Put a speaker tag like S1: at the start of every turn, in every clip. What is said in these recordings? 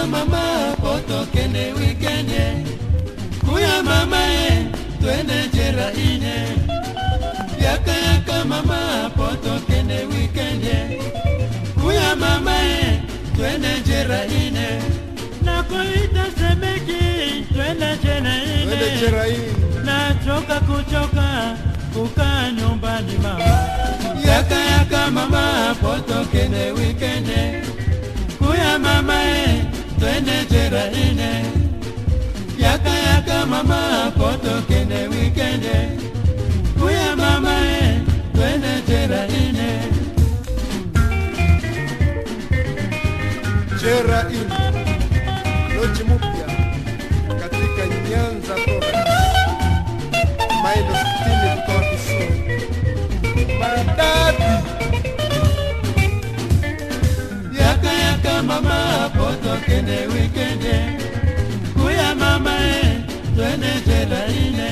S1: yaka mama poto kende weekende. Kuya mama twende jera ine. Yaka mama poto kende weekende. Kuya mama twende jera ine. Nakuita semeki twende jera ine. Nachoka kuchoka kukaa nyumbani mama. Yaka mama poto kende weekende. Kuya mama twende jera ine. Yaka mama poto kende weekende. Kuya mama twende jera ine.
S2: Jera ine Loji mpya katika Nyanza Province, mailo 60 kutoka Kisumu. Maridadi.
S1: Yaka mama poto kende weekende. Kuya mama twende jera ine.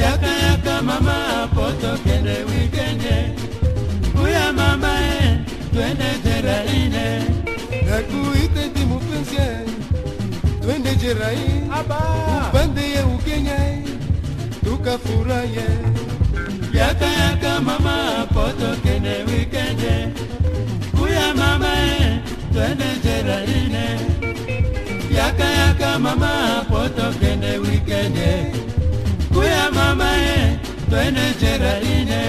S1: Yaka mama poto kende weekende. Kuya mama twende jera ine.
S2: Nakuita ndi mupenzi twende jera ine. Upande ya Ukenya tukafurahi.
S1: Yaka mama poto kende weekende. Kuya mama twende jera ine. Yaka mama poto kende weekende. Kuya mama twende jera ine.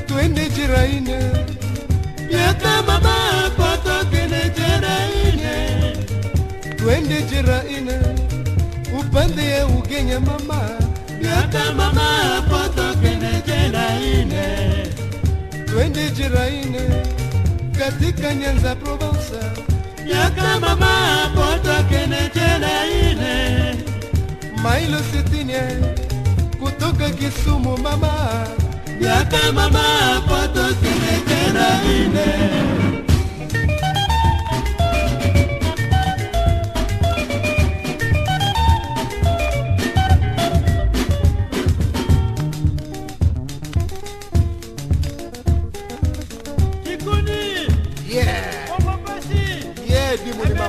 S2: twende jera ine.
S1: Yaka mama poto kende jera ine.
S2: Twende jera ine. Upande ya Ukenya mama.
S1: Yaka mama poto kende jera ine.
S2: Twende jera ine. Katika Nyanza Province.
S1: Yaka mama poto kende jera ine.
S2: Mailo 60 kutoka Kisumu mama.
S1: Yaka mama poto kende jera ine.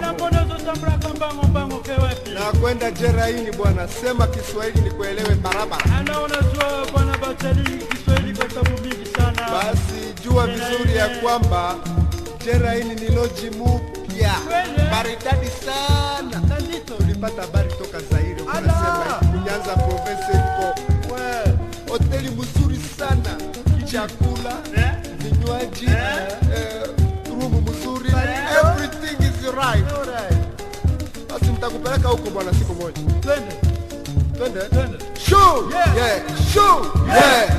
S2: mambo.
S1: Mbango kewapi.
S2: Na kwenda Jeraini bwana, sema Kiswahili nikuelewe barabara.
S1: Unajua bwana Batali Kiswahili kwa sababu mingi sana.
S2: Basi jua vizuri ya kwamba Jeraini ni loji mpya. Maridadi sana. Tulipata habari toka Zaire wanasema Nyanza province iko hoteli mzuri sana, chakula, vinywaji, room mzuri, everything is right. Basi mtakupeleka huko bwana siku moja. Twende. Show! Yeah, show! Yeah.